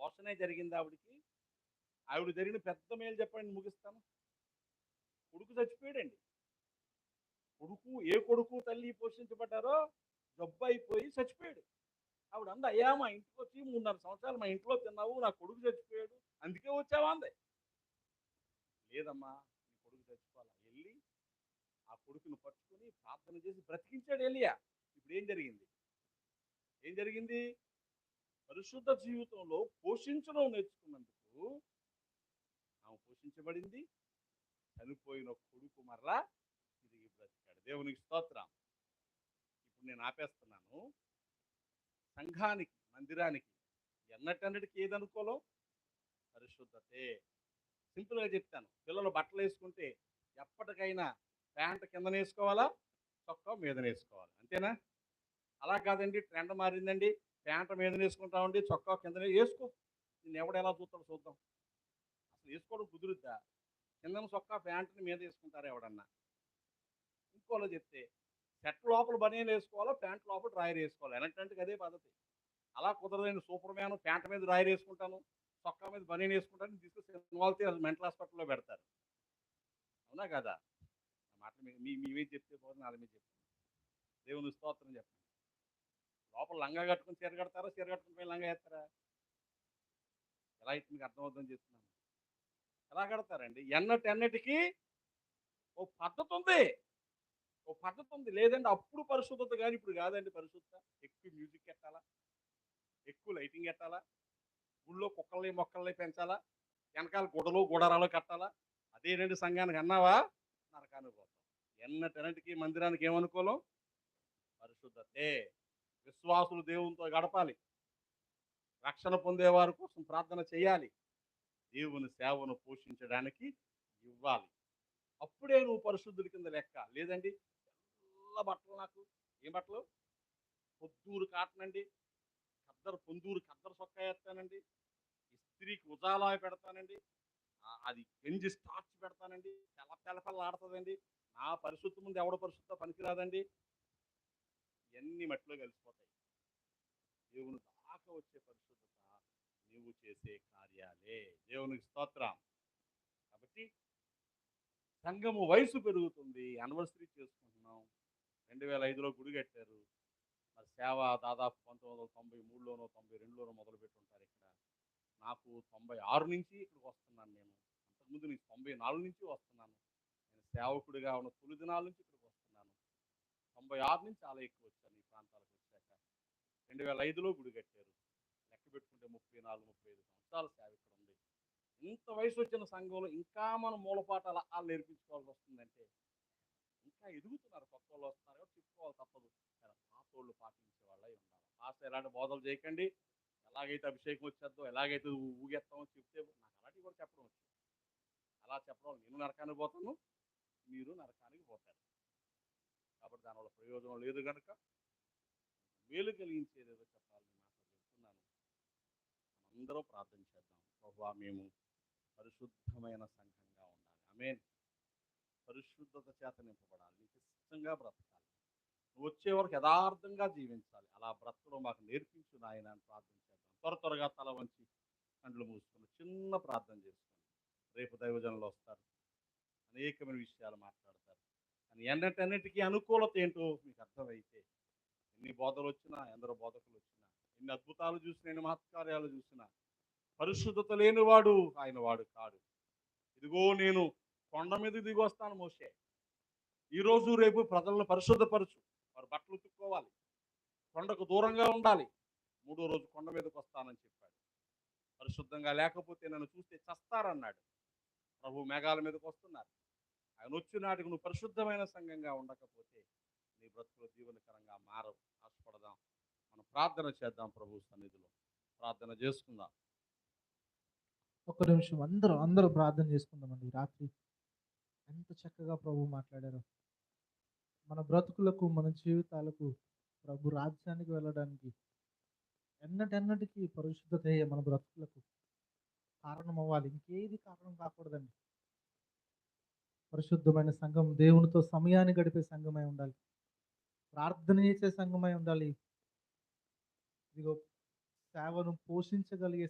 మోసనే జరిగింది ఆవిడికి. ఆవిడ జరిగిన పెద్ద మేలు చెప్పండి, ముగిస్తాను. కొడుకు చచ్చిపోయాడండి. ఏ కొడుకు తల్లి పోషించబడ్డారో జబ్బు అయిపోయి చచ్చిపోయాడు. ఆవిడ అంది, అయ్యా మా ఇంటికి వచ్చి 3.5 సంవత్సరాలు మా ఇంట్లో తిన్నావు, నా కొడుకు చచ్చిపోయాడు, అందుకే వచ్చావా అంది. లేదమ్మా, నీ కొడుకు చచ్చిపోవాలా. వెళ్ళి ఆ కొడుకును పట్టుకుని ప్రార్థన చేసి బ్రతికించాడు ఎలియా. ఇప్పుడు ఏం జరిగింది? పరిశుద్ధ జీవితంలో పోషించడం నేర్చుకున్నందుకు ఆమె పోషించబడింది. చనిపోయిన కొడుకు మరలా తిరిగి బ్రతికాడు. దేవునికి స్తోత్రం. ఇప్పుడు నేను ఆపేస్తున్నాను. సంఘానికి, మందిరానికి ఎన్నటన్నిటికీ ఏది అనుకూలం? పరిశుద్ధతే. సింపుల్గా చెప్తాను. పిల్లలు బట్టలు వేసుకుంటే ఎప్పటికైనా ప్యాంట్ కింద వేసుకోవాలా, చొక్కా మీద వేసుకోవాలి, అంతేనా? అలా కాదండి, ట్రెండ్ మారిందండి, ప్యాంట్ మీద వేసుకుంటామండి, చొక్కా కింద వేసుకో. నేను ఎవడు ఎలా చూస్తాడో చూద్దాం. అసలు వేసుకోవడం కుదురుద్దా? కింద చొక్కా ప్యాంటుని మీద వేసుకుంటారా ఎవడన్నా? ఇంకోలో చెప్తే షర్ట్ లోపల బనియన్ వేసుకోవాలా, ప్యాంట్ లోపల డ్రాయర్ వేసుకోవాలి, ఎలాంటి అదే పద్ధతి. అలా కుదరదండి. సూపర్ మ్యాన్ ప్యాంట్ మీద డ్రాయర్ వేసుకుంటాను, చొక్కా మీద బనియన్ వేసుకుంటాను, తీసుకొచ్చి సినిమాలతో మెంటల్ హాస్పిటల్లో పెడతారు. అవునా కదా? మాటలు మీవేం చెప్తే పోతుంది, వాళ్ళ మీద చెప్తాను. దేవుని స్తోత్రం చెప్పండి. లోపల లంగా కట్టుకుని చీర కడతారా, చీర కట్టుకుని పోయి లంగా వేస్తారా? ఎలా అయితే మీకు అర్థమవుతుందని చెప్తున్నాను. ఎలా కడతారండి? ఎన్నటికి ఓ పద్ధతి ఉంది. లేదండి అప్పుడు పరిశుద్ధత, కానీ ఇప్పుడు కాదండి పరిశుద్ధత. ఎక్కువ మ్యూజిక్ పెట్టాలా, ఎక్కువ లైటింగ్ పెట్టాలా, గుళ్ళో కుక్కల్ని మొక్కల్ని పెంచాలా, వెనకాల గుడరాలు కట్టాలా. అదేనండి సంఘానికి అన్నావా, నరకానికి పోతాం. ఎన్నటికి మందిరానికి ఏమనుకోలేం? పరిశుద్ధతే. విశ్వాసులు దేవునితో గడపాలి, రక్షణ పొందేవారి కోసం ప్రార్థన చేయాలి, దేవుని సేవను పోషించడానికి ఇవ్వాలి. అప్పుడే నువ్వు పరిశుద్ధుడి కింద లెక్క. లేదండి తెల్ల బట్టలు, నాకు ఏం బట్టలు, పొద్దుూరు కాటనండి, పొందూరు ఖద్దరు సొక్కా వేస్తానండి, ఇస్త్రీకి ఉజాలా పెడతానండి, అది గంజి స్టార్చ్ పెడతానండి, తెల్లపల్లాడుతుందండి. నా పరిశుద్ధి ముందు ఎవడ పరిశుద్ధ పనికిరాదండి. ఇవన్నీ మట్టిలో కలిసిపోతాయి. దేవుని దాకా వచ్చే పరిశుద్ధత నువ్వు చేసే కార్యాలే. దేవునికి స్తోత్రం. కాబట్టి సంఘము వయసు పెరుగుతుంది, యానివర్సరీ చేసుకుంటున్నాం. 2005లో గుడి కట్టారు. మరి సేవ దాదాపు 1993లోనో 92లోనో మొదలుపెట్టి ఉంటారు ఇక్కడ. నాకు 96 నుంచి ఇక్కడికి వస్తున్నాను. నేను అంతకుముందు నుంచి 94 నుంచి వస్తున్నాను. నేను సేవకుడిగా ఉన్న తొలి దినాల నుంచి ఇక్కడికి వస్తున్నాను. 96 నుంచి చాలా ఎక్కువ వచ్చాను ఈ ప్రాంతాలకు వచ్చాక. 2005లో గుడి కట్టారు. లెక్క పెట్టుకుంటే 34-35 సంవత్సరాల సేవ ఇక్కడ ఉంది. ఇంత వయసు వచ్చిన సంఘంలో ఇంకా మనం మూలపాఠాలు వాళ్ళు నేర్పించుకోవాల్సి వస్తుందంటే ఇంకా ఎదుగుతున్నారు. కొత్త వాళ్ళు వస్తున్నారు కాబట్టి చెప్పుకోవాలి తప్పదు. పాత వాళ్ళు పాటించే వాళ్ళై ఉండాలి. పాత ఎలాంటి బోధలు చేయకండి, ఎలాగైతే అభిషేకం వచ్చేద్దో, ఎలాగైతే ఊగేస్తామో చెప్తే నాకు అలాంటివి కూడా చెప్పడం వచ్చు. అలా చెప్పడం నేను నరకానికి పోతాను, మీరు నరకానికి పోతారు. కాబట్టి దానివల్ల ప్రయోజనం లేదు కనుక మేలు కలిగించేది ఏదో చెప్పాలని మాత్రం చెప్తున్నాను. మనందరూ ప్రార్థన చేద్దాం. ప్రభువా, మేము పరిశుద్ధమైన సంఘంగా ఉండాలి. ఆమేన్. పరిశుద్ధత చేత నింపబడాలి, నీకు ఇష్టంగా బ్రతకాలి, నువ్వు వచ్చే వరకు యథార్థంగా జీవించాలి. అలా బ్రతకడం మాకు నేర్పించు నాయన అని ప్రార్థన చేద్దాం. త్వరగా తల వంచి కండ్లు మూసుకుని చిన్న ప్రార్థన చేసుకోండి. రేపు దైవజనులు వస్తారు, అనేకమైన విషయాలు మాట్లాడతారు. కానీ ఎన్నటన్నిటికీ అనుకూలత ఏంటో మీకు అర్థమైతే, ఎన్ని బోధలు వచ్చినా, ఎందరో బోధకులు వచ్చినా, ఎన్ని అద్భుతాలు చూసినా, ఎన్ని మహత్కార్యాలు చూసినా, పరిశుద్ధత లేనివాడు ఆయన వాడు కాడు. ఇదిగో నేను కొండ మీద దిగి వస్తాను మోషే, ఈరోజు రేపు ప్రజలను పరిశుద్ధపరచు, వారు బట్టలు ఉతుక్కోవాలి, కొండకు దూరంగా ఉండాలి, 3వ రోజు కొండ మీదకి వస్తానని చెప్పాడు. పరిశుద్ధంగా లేకపోతే నన్ను చూస్తే చస్తారన్నాడు. ప్రభు మేఘాల మీదకి వస్తున్నారు. ఆయన వచ్చి నాటికి నువ్వు పరిశుద్ధమైన సంఘంగా ఉండకపోతే నీ బ్రతుకులు దీవెనకరంగా మారవు. ఆశపడదాం. మనం ప్రార్థన చేద్దాం. ప్రభు సన్నిధిలో ప్రార్థన చేసుకుందాం. ఒక్క నిమిషం అందరూ ప్రార్థన చేసుకుందామండి. రాత్రి ఎంత చక్కగా ప్రభు మాట్లాడారు. మన బ్రతుకులకు, మన జీవితాలకు, ప్రభు రాజ్యానికి వెళ్ళడానికి ఎన్నటెన్నటికీ పరిశుద్ధత మన బ్రతుకులకు కారణం అవ్వాలి. ఇంకేది కారణం కాకూడదండి. పరిశుద్ధమైన సంఘం దేవునితో సమయాన్ని గడిపే సంఘమై ఉండాలి, ప్రార్థన చేసే సంఘమై ఉండాలి. ఇదిగో సేవను పోషించగలిగే